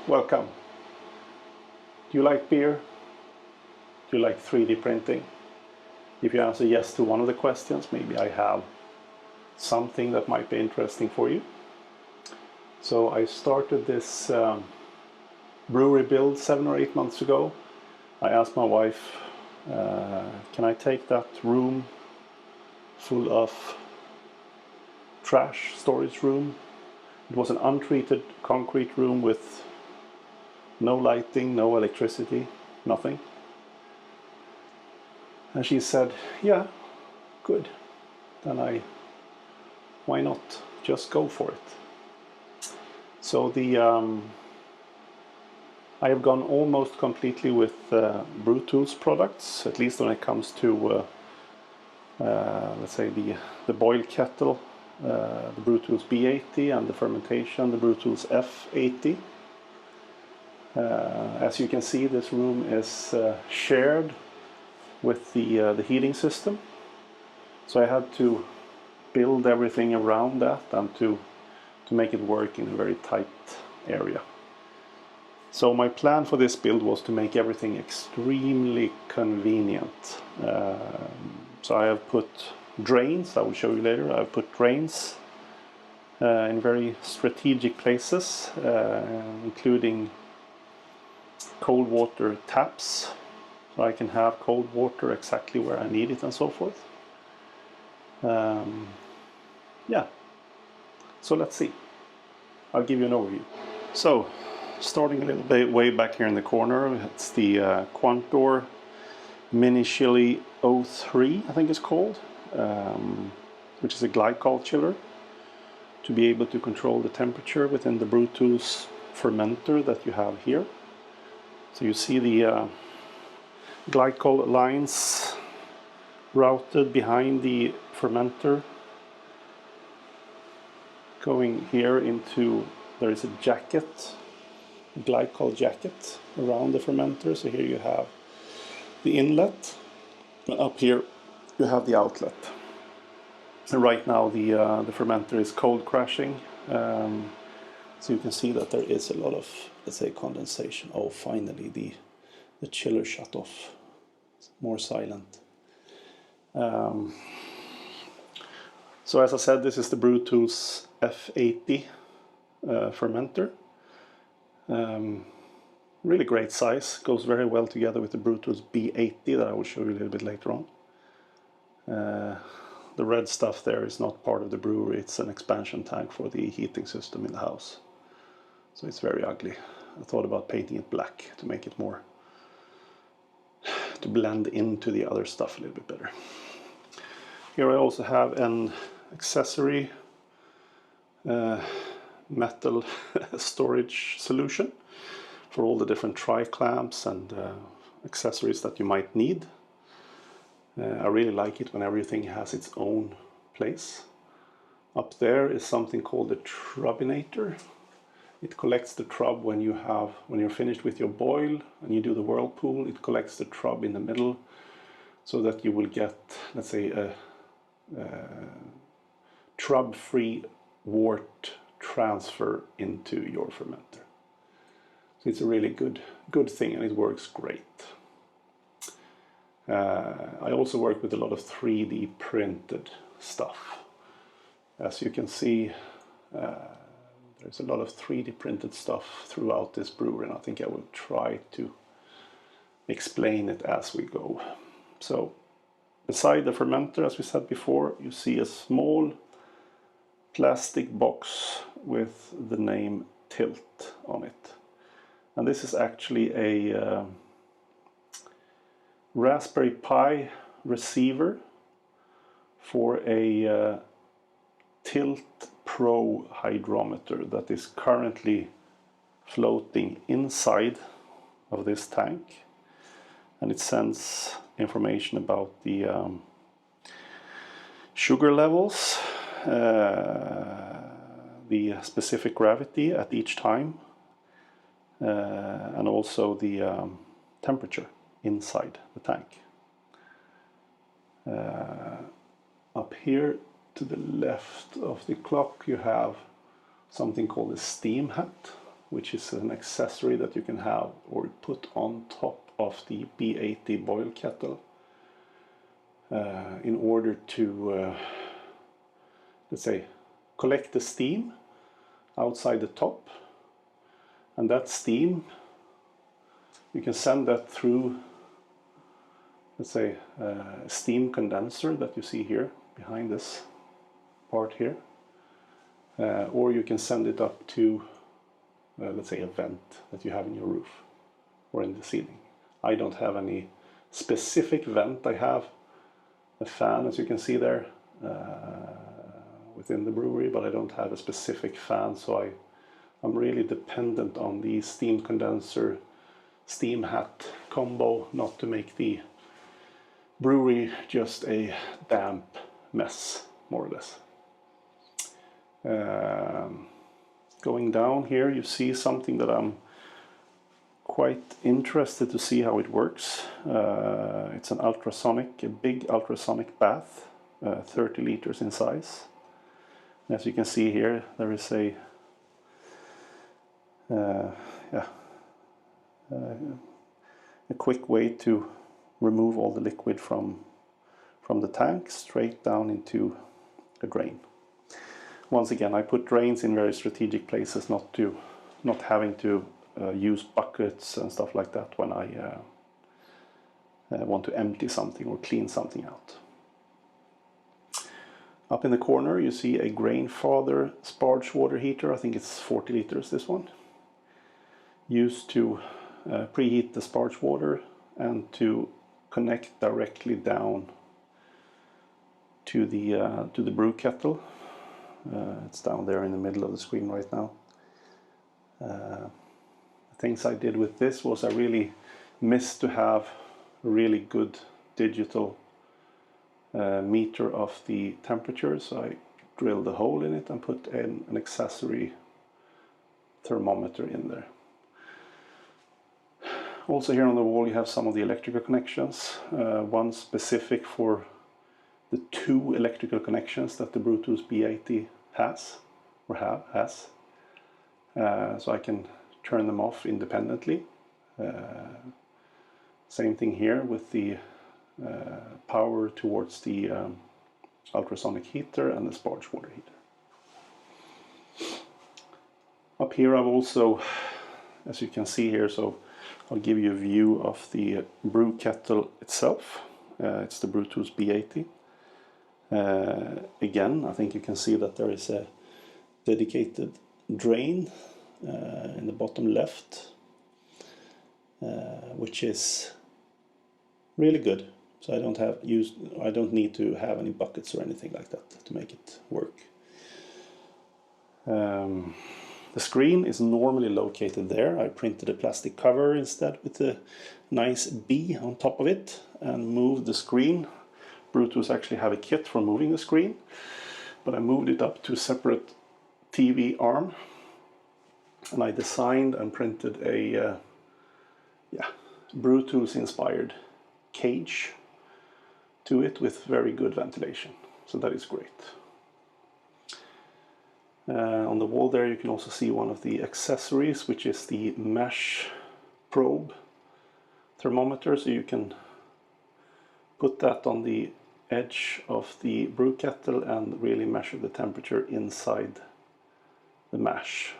welcome. Do you like beer? Do you like 3D printing? If you answer yes to one of the questions, maybe I have something that might be interesting for you. So I started this brewery build 7 or 8 months ago. I asked my wife, can I take that room full of trash, storage room? It was an untreated concrete room with no lighting, no electricity, nothing. And she said, yeah, good. Then why not just go for it? So I have gone almost completely with Brewtools products, at least when it comes to, let's say, the boil kettle, the Brewtools B80, and the fermentation, the Brewtools F80. As you can see, this room is shared with the heating system. So I had to build everything around that and to make it work in a very tight area. So my plan for this build was to make everything extremely convenient. So I have put drains, I will show you later, I've put drains in very strategic places, including cold water taps, so I can have cold water exactly where I need it and so forth. Yeah, so let's see. I'll give you an overview. So, starting a little bit way back here in the corner, it's the Quantor Mini Chili 03, I think it's called, which is a glycol chiller to be able to control the temperature within the Brewtools fermenter that you have here. So you see the glycol lines routed behind the fermenter, going here into, there is a jacket, a glycol jacket around the fermenter. So here you have the inlet, and up here you have the outlet. And right now the fermenter is cold crashing, so you can see that there is a lot of, let's say, condensation. Oh, finally the chiller shut off. It's more silent. So as I said, this is the Brewtools F80 fermenter. Really great size, goes very well together with the Brewtools B80 that I will show you a little bit later on. The red stuff there is not part of the brewery, it's an expansion tank for the heating system in the house. So it's very ugly. I thought about painting it black to make it more, to blend into the other stuff a little bit better. Here I also have an accessory metal storage solution for all the different tri-clamps and accessories that you might need. I really like it when everything has its own place. Up there is something called the Trubinator. It collects the trub when you're finished with your boil and you do the whirlpool. It collects the trub in the middle so that you will get, let's say, a trub-free wort transfer into your fermenter. So it's a really good thing, and it works great. I also work with a lot of 3D printed stuff. As you can see, there's a lot of 3D printed stuff throughout this brewery, and I think I will try to explain it as we go. So, beside the fermenter, as we said before, you see a small plastic box with the name Tilt on it. And this is actually a Raspberry Pi receiver for a Tilt Pro hydrometer that is currently floating inside of this tank, and it sends information about the sugar levels, the specific gravity at each time, and also the temperature inside the tank. Up here to the left of the clock you have something called a Steam Hat. which is an accessory that you can have or put on top of the B80 boil kettle in order to, let's say, collect the steam outside the top, and that steam you can send that through, let's say, a steam condenser that you see here behind this part here, or you can send it up to let's say a vent that you have in your roof or in the ceiling. I don't have any specific vent. I have a fan, as you can see there, within the brewery, but I don't have a specific fan, so I'm really dependent on the steam condenser steam hat combo not to make the brewery just a damp mess, more or less. Going down here, you see something that I'm quite interested to see how it works. It's an ultrasonic, a big ultrasonic bath, 30 liters in size. And as you can see here, there is a quick way to remove all the liquid from the tank straight down into a drain. Once again, I put drains in very strategic places, not having to use buckets and stuff like that when I want to empty something or clean something out. Up in the corner you see a Grainfather Sparge water heater. I think it's 40 liters, this one. Used to preheat the Sparge water and to connect directly down to the brew kettle. It's down there in the middle of the screen right now. The things I did with this was I really missed to have a really good digital meter of the temperature, so I drilled a hole in it and put in an accessory thermometer in there. Also here on the wall you have some of the electrical connections, one specific for the 2 electrical connections that the Brewtools B80 has, so I can turn them off independently. Same thing here with the power towards the ultrasonic heater and the Sparge water heater. Up here I've also, as you can see here, so I'll give you a view of the brew kettle itself. It's the Brewtools B80. Again, I think you can see that there is a dedicated drain in the bottom left, which is really good. So I don't need to have any buckets or anything like that to make it work. The screen is normally located there. I printed a plastic cover instead with a nice B on top of it and moved the screen. Brewtools actually have a kit for moving the screen, but I moved it up to a separate TV arm, and I designed and printed a Brewtools inspired cage to it with very good ventilation, so that is great. On the wall there you can also see one of the accessories, which is the mesh probe thermometer, so you can put that on the edge of the brew kettle and really measure the temperature inside the mash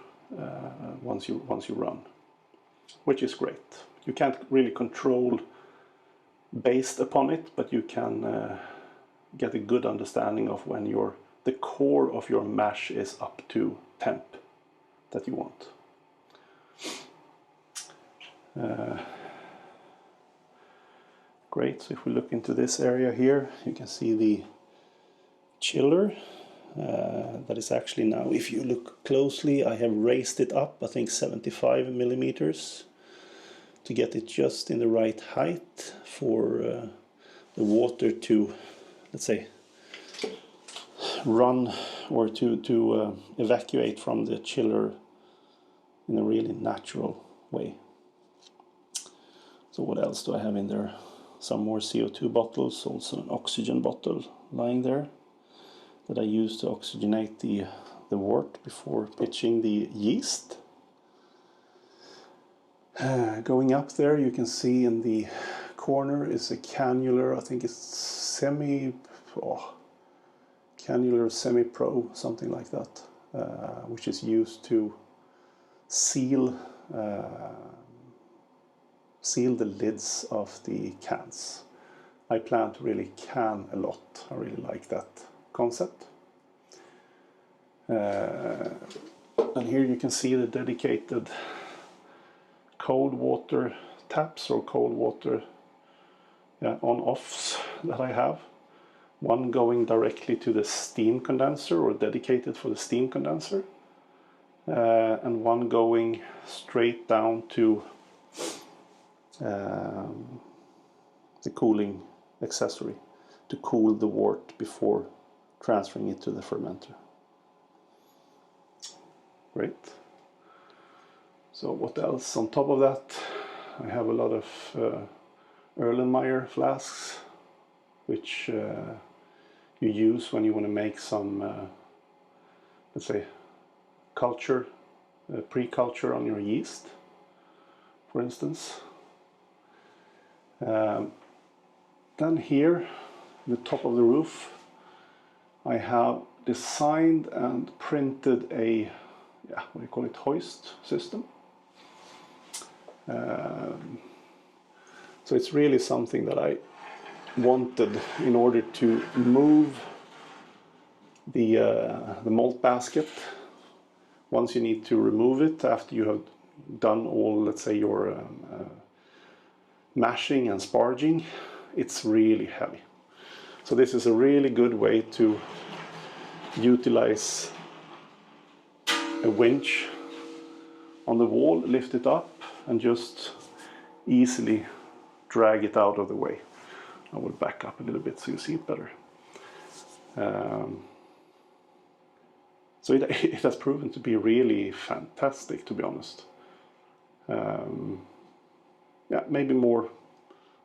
once you run, which is great. You can't really control based upon it, but you can get a good understanding of when the core of your mash is up to temp that you want. Great, so if we look into this area here, you can see the chiller. That is actually now, if you look closely, I have raised it up, I think 75 millimeters to get it just in the right height for the water to, let's say, run or to evacuate from the chiller in a really natural way. So what else do I have in there? Some more CO2 bottles, also an oxygen bottle lying there that I use to oxygenate the wort before pitching the yeast. Going up there, you can see in the corner is a Cannular. I think it's Cannular semi-pro, something like that, which is used to seal the lids of the cans. I plan to really can a lot. I really like that concept. And here you can see the dedicated cold water taps or cold water on-offs that I have. One going directly to the steam condenser or dedicated for the steam condenser, and one going straight down to the cooling accessory to cool the wort before transferring it to the fermenter. Great. So what else? On top of that, I have a lot of Erlenmeyer flasks, which you use when you want to make some, let's say, culture, pre-culture on your yeast, for instance. Then here, the top of the roof, I have designed and printed a, what do you call it, hoist system. So it's really something that I wanted in order to move the malt basket. Once you need to remove it after you have done all, let's say, your mashing and sparging, it's really heavy. So this is a really good way to utilize a winch on the wall, lift it up, and just easily drag it out of the way. I will back up a little bit so you see it better. So it has proven to be really fantastic, to be honest. Yeah, maybe more.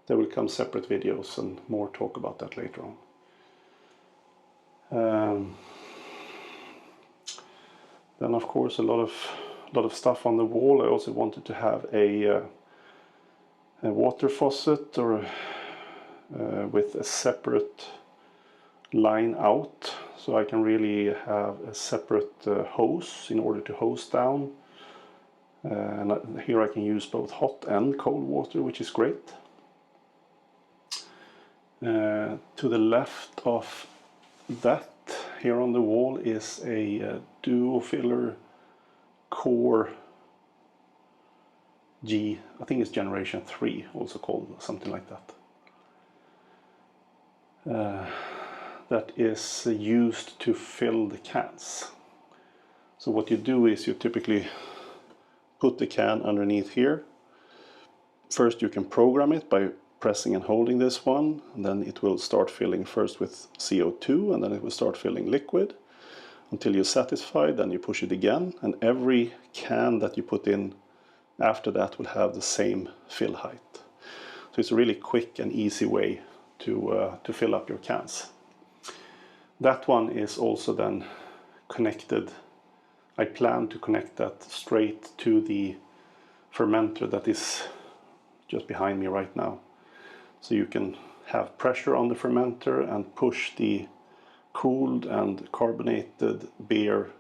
There will come separate videos and more talk about that later on. Then, of course, a lot of stuff on the wall. I also wanted to have a water faucet or with a separate line out, so I can really have a separate hose in order to hose down. And here I can use both hot and cold water, which is great. To the left of that, here on the wall, is a Duofiller Core G, I think it's generation 3, also called something like that. That is used to fill the cans. So what you do is you typically put the can underneath here. First you can program it by pressing and holding this one, and then it will start filling first with CO2, and then it will start filling liquid until you're satisfied. Then you push it again, and every can that you put in after that will have the same fill height. So it's a really quick and easy way to fill up your cans. That one is also then connected. I plan to connect that straight to the fermenter that is just behind me right now. So you can have pressure on the fermenter and push the cooled and carbonated beer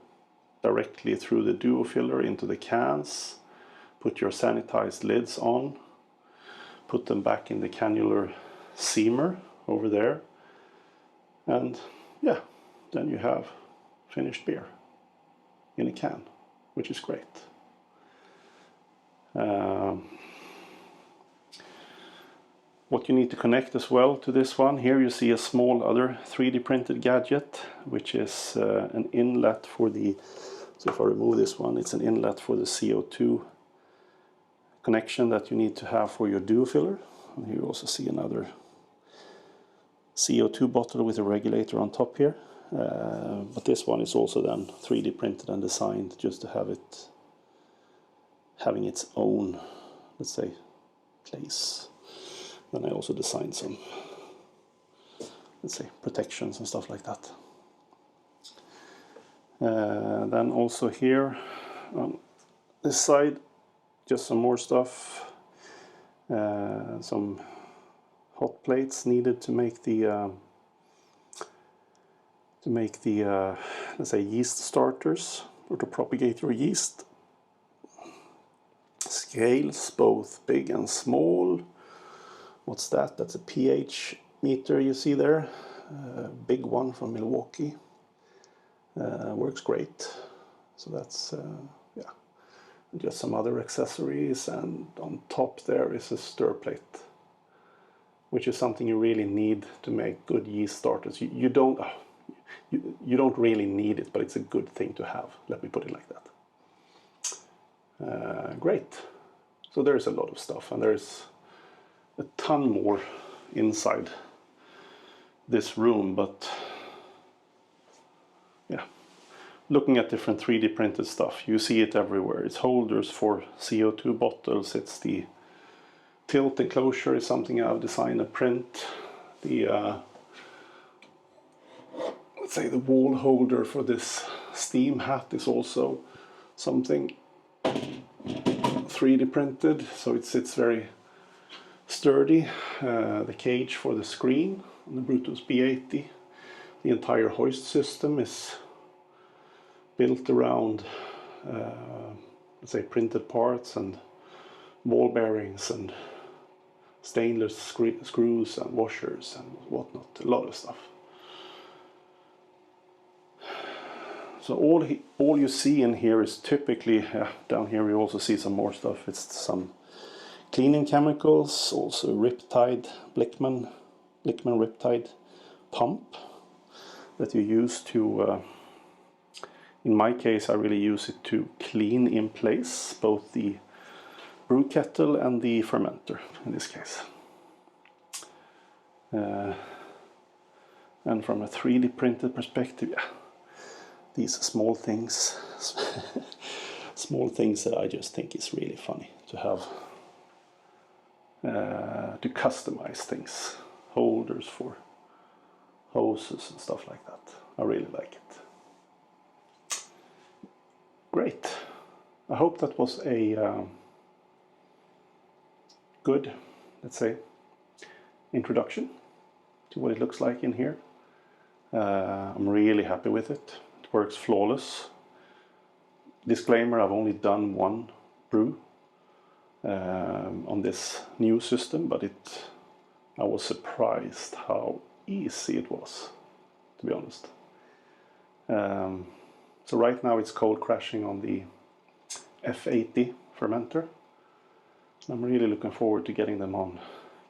directly through the Duofiller into the cans. Put your sanitized lids on, put them back in the Cannular seamer over there, and yeah, then you have finished beer in a can, which is great. What you need to connect as well to this one, here you see a small other 3D printed gadget, which is an inlet for the, so if I remove this one, it's an inlet for the CO2 connection that you need to have for your Duofiller. And here you also see another CO2 bottle with a regulator on top here. But this one is also then 3D printed and designed just to have it having its own, let's say, place. Then I also designed some, let's say, protections and stuff like that. Then also here on this side just some more stuff. Some hot plates needed to make the let's say yeast starters, or to propagate your yeast. Scales, both big and small. What's that? That's a pH meter you see there. Big one from Milwaukee. Works great. So that's yeah. Just some other accessories, and on top there is a stir plate, which is something you really need to make good yeast starters. You don't really need it, but it's a good thing to have. Let me put it like that. Great. So there's a lot of stuff, and there's a ton more inside this room, but yeah. Looking at different 3D printed stuff, you see it everywhere. It's holders for CO2 bottles, it's the tilt enclosure is something I've designed a print. The let's say the wall holder for this Steam Hat is also something 3D printed, so it sits very sturdy. The cage for the screen on the Brewtools B80. The entire Hoist system is built around let's say printed parts and ball bearings and stainless screws and washers and whatnot. A lot of stuff. So all you see in here is typically, down here we also see some more stuff. It's some cleaning chemicals, also Riptide, Blickman Riptide pump that you use to, in my case I really use it to clean in place both the brew kettle and the fermenter in this case. And from a 3D printed perspective, yeah, these small things, small things that I just think is really funny to have, to customize things, holders for hoses and stuff like that. I really like it. Great. I hope that was a good, let's say, introduction to what it looks like in here. I'm really happy with it. It works flawless. Disclaimer, I've only done one brew on this new system, but I was surprised how easy it was, to be honest. So right now it's cold crashing on the F80 Fermenter. I'm really looking forward to getting them on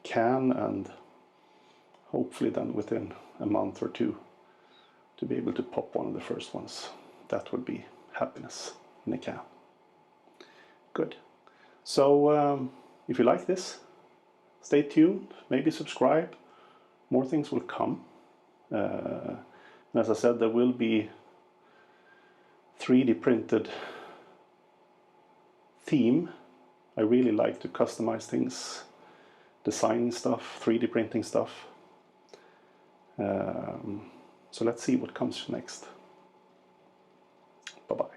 can, and hopefully then within a month or two to be able to pop one of the first ones. That would be happiness in a can. Good. So if you like this, stay tuned, maybe subscribe. More things will come. And as I said, there will be 3D printed theme. I really like to customize things, designing stuff, 3D printing stuff. So let's see what comes next. Bye-bye.